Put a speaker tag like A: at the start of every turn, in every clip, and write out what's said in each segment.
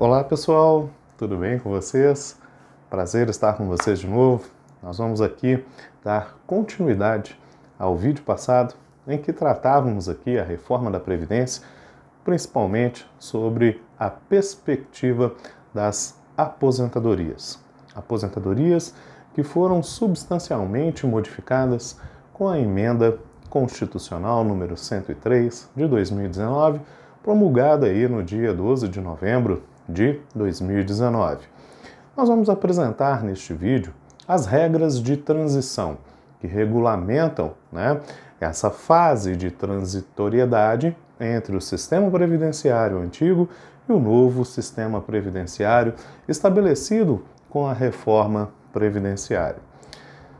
A: Olá pessoal, tudo bem com vocês? Prazer estar com vocês de novo. Nós vamos aqui dar continuidade ao vídeo passado em que tratávamos aqui a reforma da Previdência, principalmente sobre a perspectiva das aposentadorias. Aposentadorias que foram substancialmente modificadas com a emenda constitucional número 103 de 2019, promulgada aí no dia 12 de novembro de 2019. Nós vamos apresentar neste vídeo as regras de transição que regulamentam, essa fase de transitoriedade entre o sistema previdenciário antigo e o novo sistema previdenciário estabelecido com a reforma previdenciária.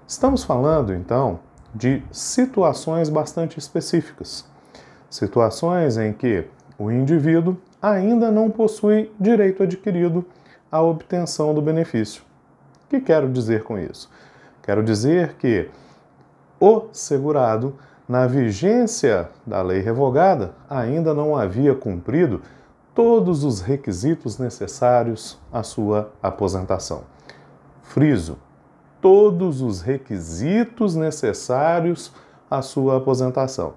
A: Estamos falando, então, de situações bastante específicas. Situações em que o indivíduo ainda não possui direito adquirido à obtenção do benefício. O que quero dizer com isso? Quero dizer que o segurado, na vigência da lei revogada, ainda não havia cumprido todos os requisitos necessários à sua aposentação. Friso, todos os requisitos necessários à sua aposentação.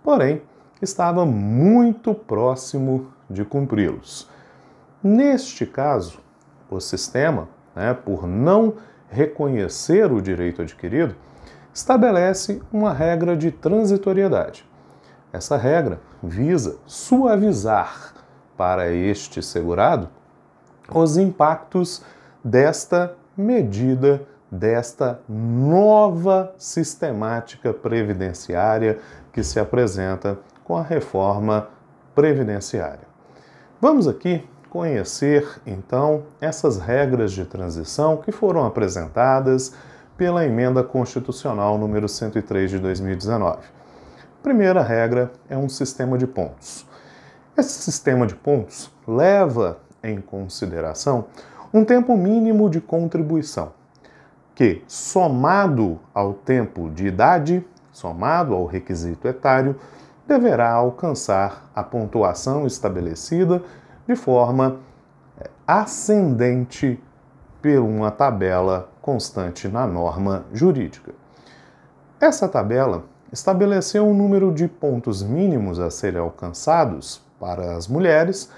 A: Porém, estava muito próximo de cumpri-los. Neste caso, o sistema, por não reconhecer o direito adquirido, estabelece uma regra de transitoriedade. Essa regra visa suavizar para este segurado os impactos desta medida, desta nova sistemática previdenciária que se apresenta com a reforma previdenciária. Vamos aqui conhecer, então, essas regras de transição que foram apresentadas pela emenda constitucional número 103 de 2019. A primeira regra é um sistema de pontos. Esse sistema de pontos leva em consideração um tempo mínimo de contribuição, que, somado ao tempo de idade, somado ao requisito etário, deverá alcançar a pontuação estabelecida de forma ascendente por uma tabela constante na norma jurídica. Essa tabela estabeleceu um número de pontos mínimos a serem alcançados para as mulheres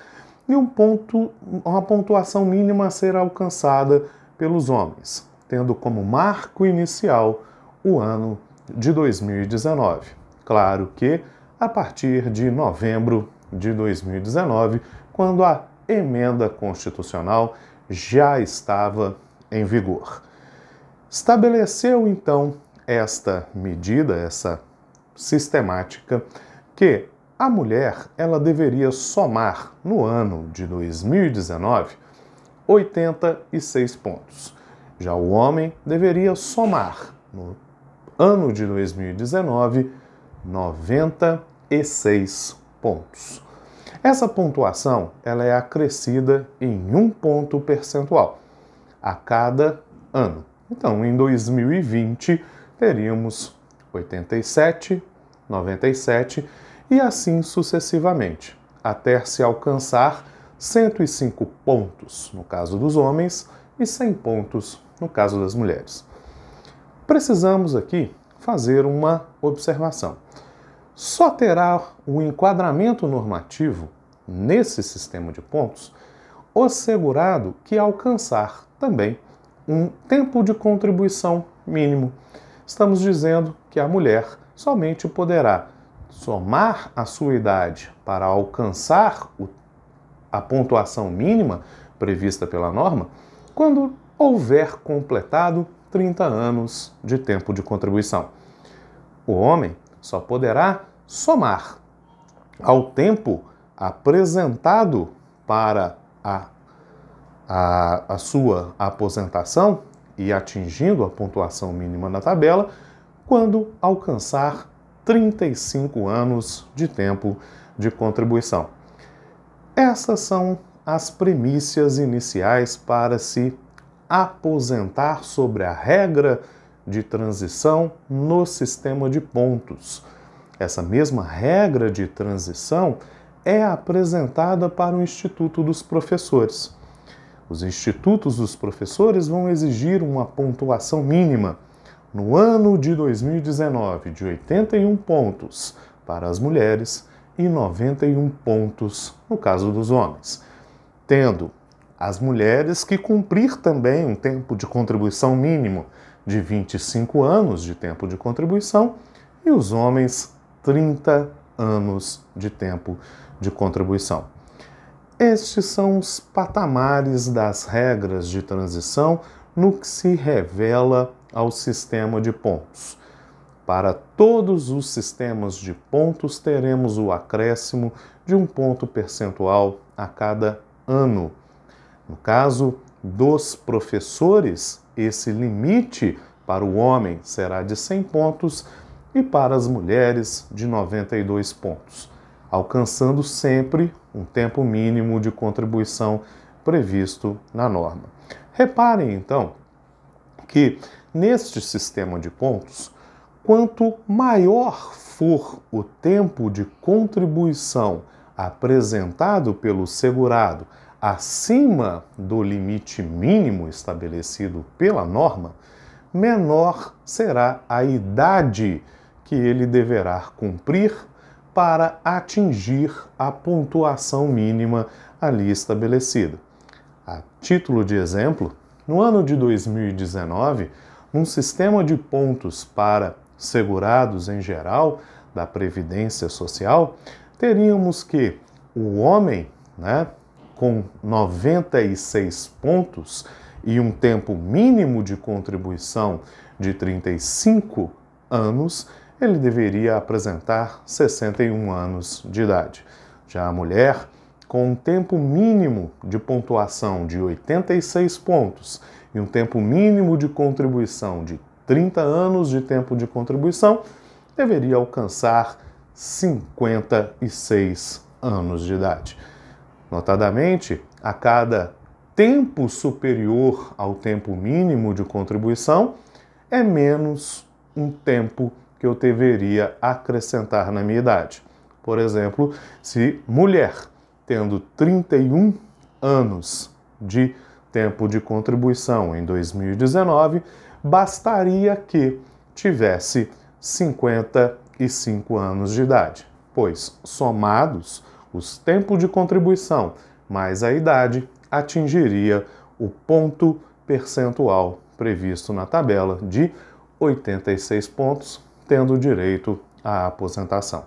A: e uma pontuação mínima a ser alcançada pelos homens, tendo como marco inicial o ano de 2019. Claro que a partir de novembro de 2019, quando a emenda constitucional já estava em vigor. Estabeleceu, então, esta medida, essa sistemática, que a mulher ela deveria somar no ano de 2019 86 pontos. Já o homem deveria somar no ano de 2019 96 pontos. Essa pontuação ela é acrescida em 1 ponto percentual a cada ano. Então, em 2020, teríamos 87, 97 e assim sucessivamente, até se alcançar 105 pontos no caso dos homens e 100 pontos no caso das mulheres. Precisamos aqui fazer uma observação. Só terá o enquadramento normativo nesse sistema de pontos o segurado que alcançar também um tempo de contribuição mínimo. Estamos dizendo que a mulher somente poderá somar a sua idade para alcançar a pontuação mínima prevista pela norma quando houver completado 30 anos de tempo de contribuição. O homem só poderá somar ao tempo apresentado para a sua aposentação e atingindo a pontuação mínima na tabela quando alcançar 35 anos de tempo de contribuição. Essas são as premissas iniciais para se aposentar sobre a regra de transição no sistema de pontos. Essa mesma regra de transição é apresentada para o Instituto dos Professores. Os institutos dos professores vão exigir uma pontuação mínima no ano de 2019 de 81 pontos para as mulheres e 91 pontos no caso dos homens, tendo as mulheres que cumprir também um tempo de contribuição mínimo de 25 anos de tempo de contribuição e os homens 30 anos de tempo de contribuição. Estes são os patamares das regras de transição no que se revela ao sistema de pontos. Para todos os sistemas de pontos, teremos o acréscimo de um ponto percentual a cada ano. No caso dos professores, esse limite para o homem será de 100 pontos e para as mulheres de 92 pontos, alcançando sempre um tempo mínimo de contribuição previsto na norma. Reparem, então, que neste sistema de pontos, quanto maior for o tempo de contribuição apresentado pelo segurado acima do limite mínimo estabelecido pela norma, menor será a idade que ele deverá cumprir para atingir a pontuação mínima ali estabelecida. A título de exemplo, no ano de 2019, um sistema de pontos para segurados em geral da Previdência Social, teríamos que o homem, com 96 pontos e um tempo mínimo de contribuição de 35 anos, ele deveria apresentar 61 anos de idade. Já a mulher, com um tempo mínimo de pontuação de 86 pontos e um tempo mínimo de contribuição de 30 anos de tempo de contribuição, deveria alcançar 56 anos de idade. Notadamente, a cada tempo superior ao tempo mínimo de contribuição, é menos um tempo que eu deveria acrescentar na minha idade. Por exemplo, se mulher, tendo 31 anos de tempo de contribuição em 2019, bastaria que tivesse 55 anos de idade, pois, somados, os tempos de contribuição mais a idade atingiria o ponto percentual previsto na tabela de 86 pontos, tendo direito à aposentação.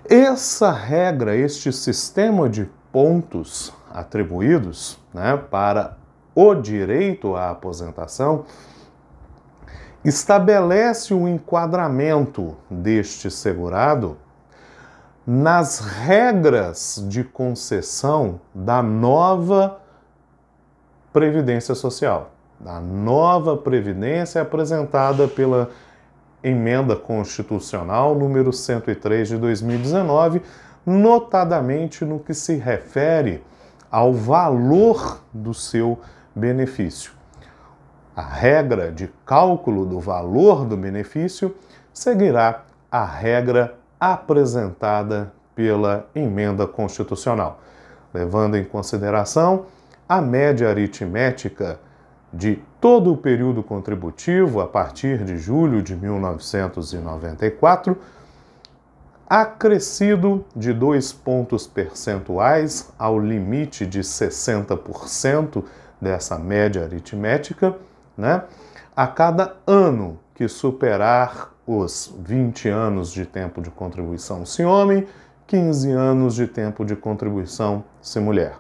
A: Essa regra, este sistema de pontos atribuídos para o direito à aposentação, estabelece o enquadramento deste segurado nas regras de concessão da nova Previdência Social, da nova Previdência apresentada pela Emenda Constitucional número 103 de 2019, notadamente no que se refere ao valor do seu benefício. A regra de cálculo do valor do benefício seguirá a regra apresentada pela Emenda Constitucional, levando em consideração a média aritmética de todo o período contributivo a partir de julho de 1994, acrescido de 2 pontos percentuais ao limite de 60% dessa média aritmética, a cada ano que superar os 20 anos de tempo de contribuição se homem, 15 anos de tempo de contribuição se mulher.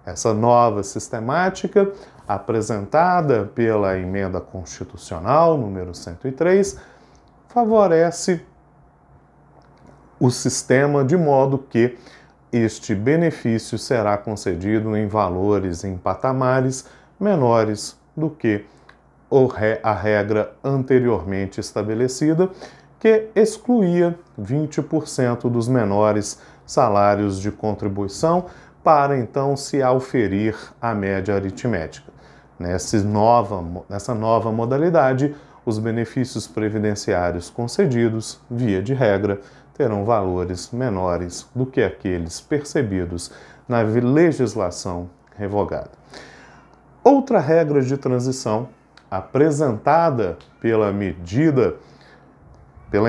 A: Essa nova sistemática, apresentada pela Emenda Constitucional número 103, favorece o sistema de modo que este benefício será concedido em valores, em patamares menores do que a regra anteriormente estabelecida, que excluía 20% dos menores salários de contribuição para então se auferir a média aritmética. Nessa nova modalidade, os benefícios previdenciários concedidos, via de regra, terão valores menores do que aqueles percebidos na legislação revogada. Outra regra de transição apresentada pela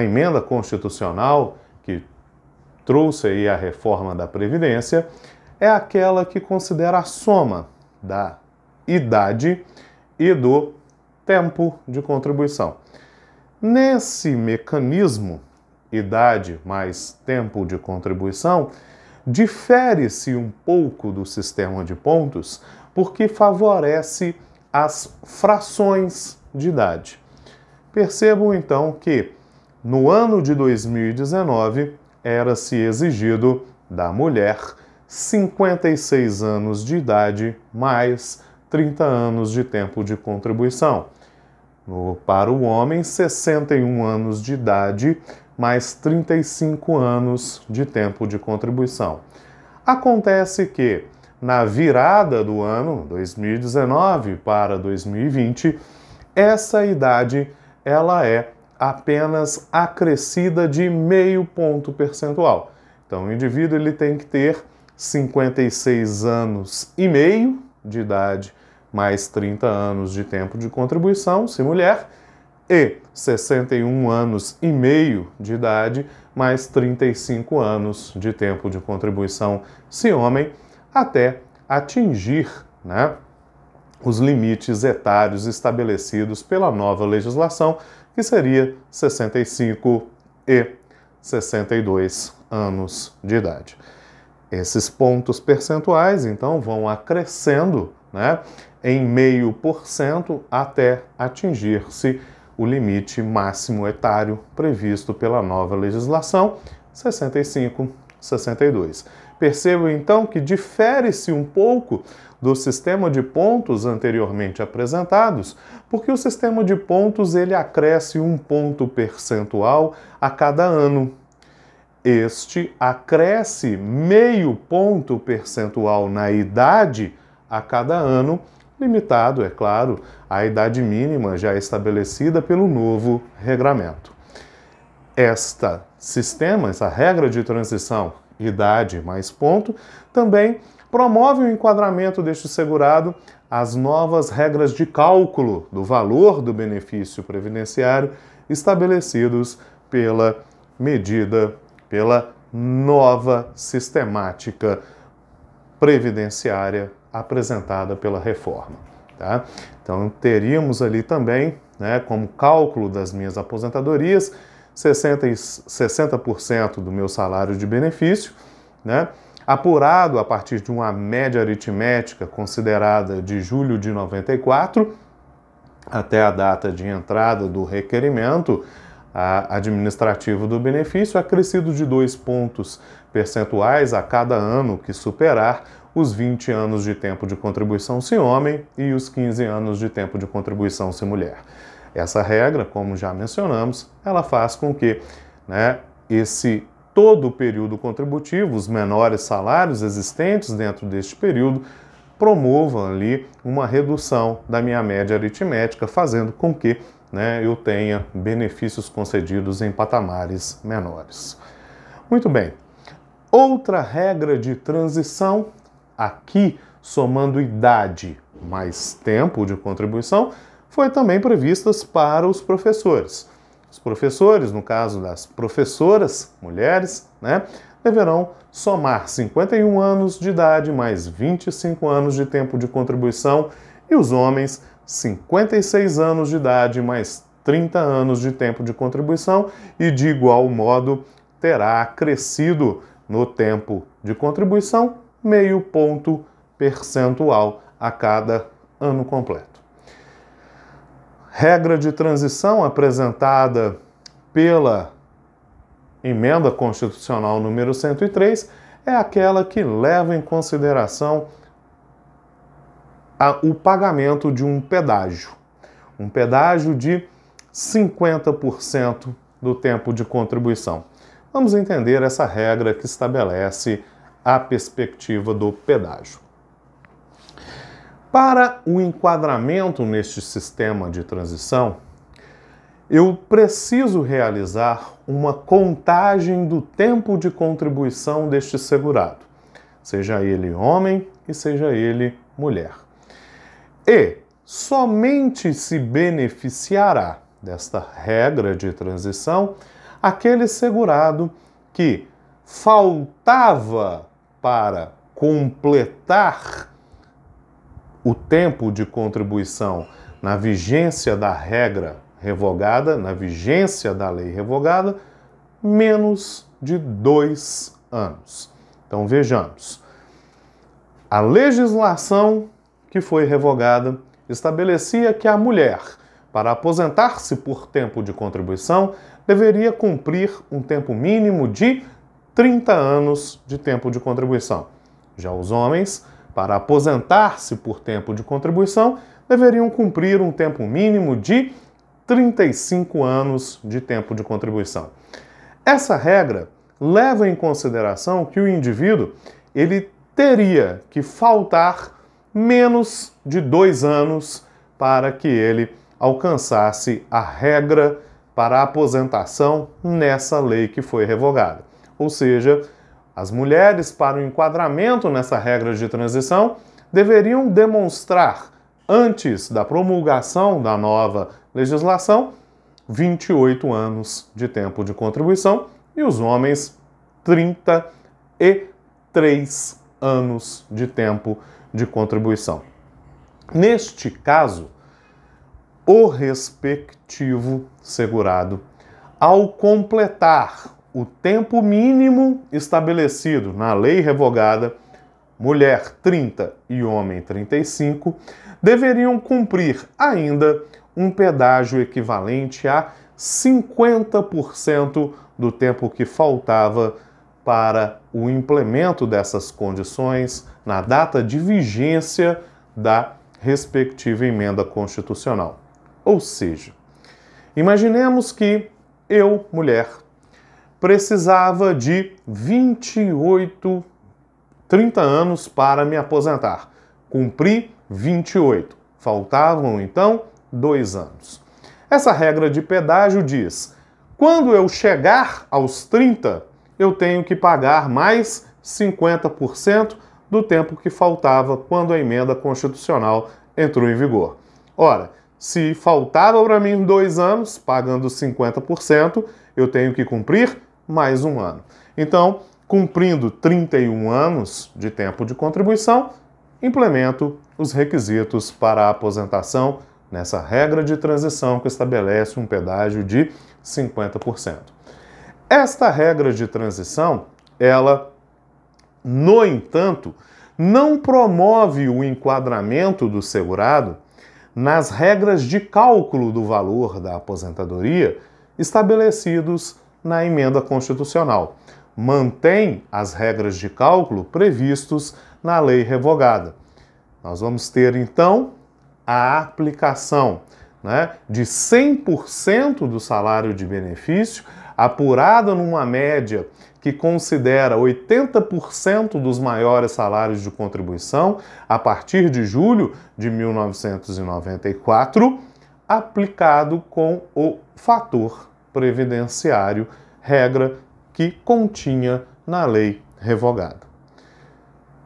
A: emenda constitucional que trouxe aí a reforma da Previdência é aquela que considera a soma da idade e do tempo de contribuição. Nesse mecanismo, idade mais tempo de contribuição, difere-se um pouco do sistema de pontos porque favorece as frações de idade. Percebam então que no ano de 2019 era-se exigido da mulher 56 anos de idade mais 30 anos de tempo de contribuição. Para o homem, 61 anos de idade mais 35 anos de tempo de contribuição. Acontece que, na virada do ano 2019 para 2020, essa idade ela é apenas acrescida de meio ponto percentual. Então, o indivíduo ele tem que ter 56 anos e meio de idade mais 30 anos de tempo de contribuição, se mulher, e 61 anos e meio de idade mais 35 anos de tempo de contribuição, se homem, até atingir, os limites etários estabelecidos pela nova legislação, que seria 65 e 62 anos de idade. Esses pontos percentuais, então, vão acrescendo, em 0,5% até atingir-se o limite máximo etário previsto pela nova legislação, 65, 62. Percebam, então, que difere-se um pouco do sistema de pontos anteriormente apresentados, porque o sistema de pontos ele acresce 1 ponto percentual a cada ano. Este acresce 0,5 ponto percentual na idade a cada ano, limitado, é claro, à idade mínima já estabelecida pelo novo regramento. Essa regra de transição, idade mais ponto, também promove o enquadramento deste segurado às novas regras de cálculo do valor do benefício previdenciário estabelecidos pela nova sistemática previdenciária apresentada pela reforma. Tá? Então, teríamos ali também, como cálculo das minhas aposentadorias, 60% do meu salário de benefício, apurado a partir de uma média aritmética considerada de julho de 94 até a data de entrada do requerimento administrativo do benefício, acrescido de 2 pontos percentuais a cada ano que superar os 20 anos de tempo de contribuição se homem e os 15 anos de tempo de contribuição se mulher. Essa regra, como já mencionamos, ela faz com que todo o período contributivo, os menores salários existentes dentro deste período, promovam ali uma redução da minha média aritmética, fazendo com que eu tenha benefícios concedidos em patamares menores. Muito bem. Outra regra de transição, aqui somando idade mais tempo de contribuição, foi também prevista para os professores. Os professores, no caso das professoras mulheres, deverão somar 51 anos de idade mais 25 anos de tempo de contribuição e os homens 56 anos de idade mais 30 anos de tempo de contribuição e, de igual modo, terá acrescido no tempo de contribuição 0,5 ponto percentual a cada ano completo. Regra de transição apresentada pela Emenda Constitucional número 103 é aquela que leva em consideração o pagamento de um pedágio de 50% do tempo de contribuição. Vamos entender essa regra que estabelece a perspectiva do pedágio. Para o enquadramento neste sistema de transição, eu preciso realizar uma contagem do tempo de contribuição deste segurado, seja ele homem e seja ele mulher. E somente se beneficiará desta regra de transição aquele segurado que faltava para completar o tempo de contribuição na vigência da regra revogada, na vigência da lei revogada, menos de 2 anos. Então vejamos, a legislação que foi revogada estabelecia que a mulher, para aposentar-se por tempo de contribuição, deveria cumprir um tempo mínimo de 30 anos de tempo de contribuição. Já os homens, para aposentar-se por tempo de contribuição, deveriam cumprir um tempo mínimo de 35 anos de tempo de contribuição. Essa regra leva em consideração que o indivíduo ele teria que faltar menos de 2 anos para que ele alcançasse a regra para a aposentação nessa lei que foi revogada. Ou seja, as mulheres, para o enquadramento nessa regra de transição, deveriam demonstrar, antes da promulgação da nova legislação, 28 anos de tempo de contribuição e os homens 33 anos de tempo de contribuição. Neste caso, o respectivo segurado, ao completar o tempo mínimo estabelecido na lei revogada, mulher 30 e homem 35, deveriam cumprir ainda um pedágio equivalente a 50% do tempo que faltava para o implemento dessas condições na data de vigência da respectiva emenda constitucional. Ou seja, imaginemos que eu, mulher, precisava de 30 anos para me aposentar. Cumpri 28. Faltavam, então, 2 anos. Essa regra de pedágio diz: quando eu chegar aos 30, eu tenho que pagar mais 50% do tempo que faltava quando a emenda constitucional entrou em vigor. Ora, se faltava para mim 2 anos, pagando 50%, eu tenho que cumprir mais 1 ano. Então, cumprindo 31 anos de tempo de contribuição, implemento os requisitos para a aposentação nessa regra de transição que estabelece um pedágio de 50%. Esta regra de transição, ela, no entanto, não promove o enquadramento do segurado nas regras de cálculo do valor da aposentadoria estabelecidos na emenda constitucional. Mantém as regras de cálculo previstos na lei revogada. Nós vamos ter, então, a aplicação, de 100% do salário de benefício, apurada numa média que considera 80% dos maiores salários de contribuição a partir de julho de 1994, aplicado com o fator previdenciário, regra que continha na lei revogada.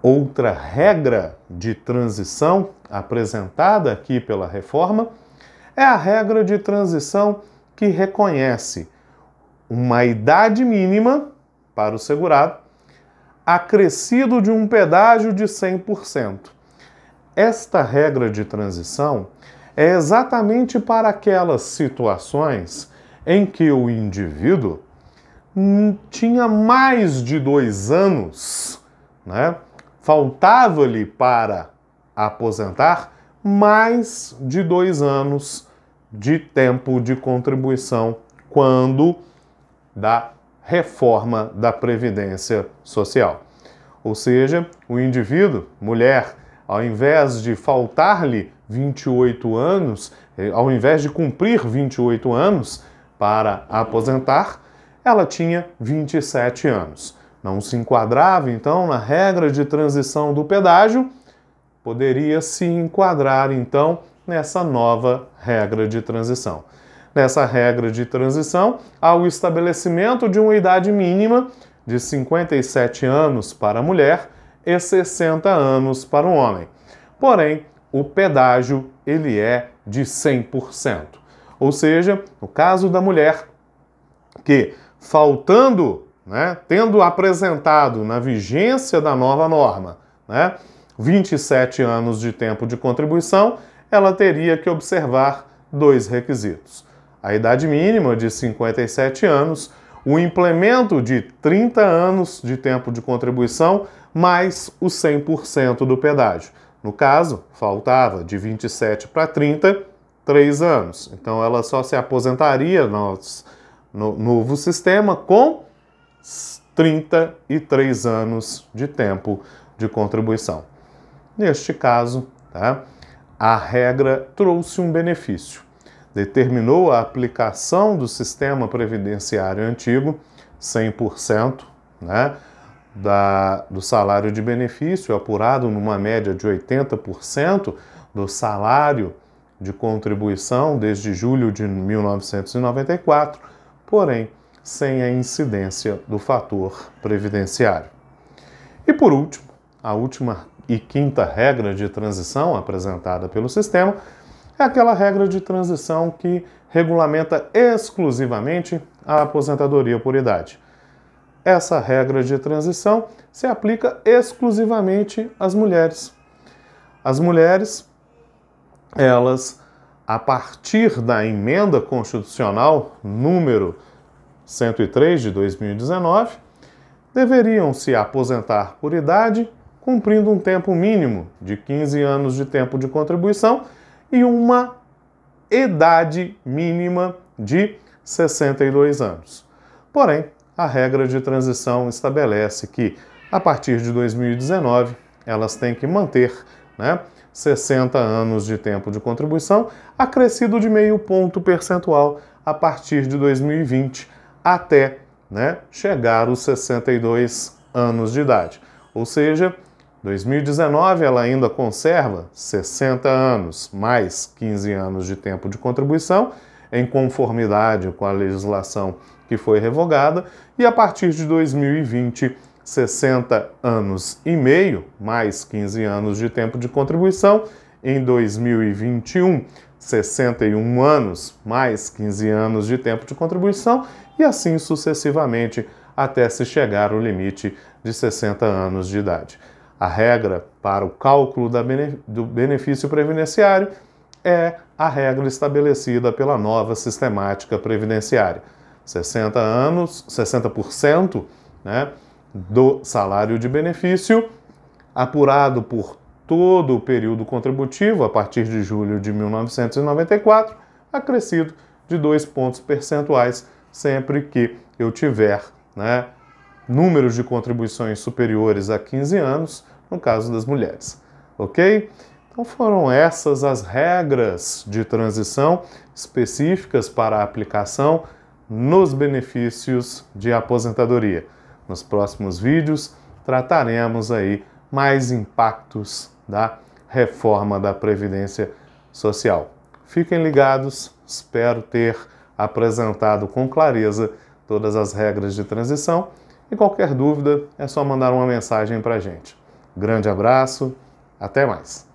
A: Outra regra de transição apresentada aqui pela reforma é a regra de transição que reconhece uma idade mínima para o segurado, acrescido de um pedágio de 100%. Esta regra de transição é exatamente para aquelas situações em que o indivíduo tinha mais de 2 anos, faltava-lhe para aposentar mais de 2 anos de tempo de contribuição quando da reforma da Previdência Social. Ou seja, o indivíduo, mulher, ao invés de faltar-lhe 28 anos, ao invés de cumprir 28 anos para aposentar, ela tinha 27 anos. Não se enquadrava, então, na regra de transição do pedágio, poderia se enquadrar, então, nessa nova regra de transição. Nessa regra de transição, há o estabelecimento de uma idade mínima de 57 anos para a mulher e 60 anos para o homem. Porém, o pedágio ele é de 100%. Ou seja, no caso da mulher, que faltando, tendo apresentado na vigência da nova norma, 27 anos de tempo de contribuição, ela teria que observar dois requisitos: a idade mínima de 57 anos, o implemento de 30 anos de tempo de contribuição, mais o 100% do pedágio. No caso, faltava de 27 para 30, 3 anos. Então, ela só se aposentaria no novo sistema com 33 anos de tempo de contribuição. Neste caso, a regra trouxe um benefício. Determinou a aplicação do sistema previdenciário antigo, 100%, do salário de benefício, apurado numa média de 80% do salário de contribuição desde julho de 1994, porém, sem a incidência do fator previdenciário. E por último, a última e quinta regra de transição apresentada pelo sistema é aquela regra de transição que regulamenta exclusivamente a aposentadoria por idade. Essa regra de transição se aplica exclusivamente às mulheres. As mulheres, elas, a partir da emenda constitucional número 103 de 2019, deveriam se aposentar por idade, cumprindo um tempo mínimo de 15 anos de tempo de contribuição e uma idade mínima de 62 anos. Porém, a regra de transição estabelece que, a partir de 2019, elas têm que manter 60 anos de tempo de contribuição, acrescido de meio ponto percentual a partir de 2020, até chegar aos 62 anos de idade. Ou seja, 2019 ela ainda conserva 60 anos mais 15 anos de tempo de contribuição, em conformidade com a legislação que foi revogada, e a partir de 2020, 60 anos e meio mais 15 anos de tempo de contribuição, em 2021, 61 anos mais 15 anos de tempo de contribuição, e assim sucessivamente até se chegar ao limite de 60 anos de idade. A regra para o cálculo do benefício previdenciário é a regra estabelecida pela nova sistemática previdenciária. 60 anos, 60% do salário de benefício, apurado por todo o período contributivo, a partir de julho de 1994, acrescido de 2 pontos percentuais, sempre que eu tiver números de contribuições superiores a 15 anos, no caso das mulheres. Ok? Então foram essas as regras de transição específicas para a aplicação nos benefícios de aposentadoria. Nos próximos vídeos trataremos aí mais impactos da reforma da Previdência Social. Fiquem ligados, espero ter apresentado com clareza todas as regras de transição e qualquer dúvida é só mandar uma mensagem para a gente. Grande abraço, até mais!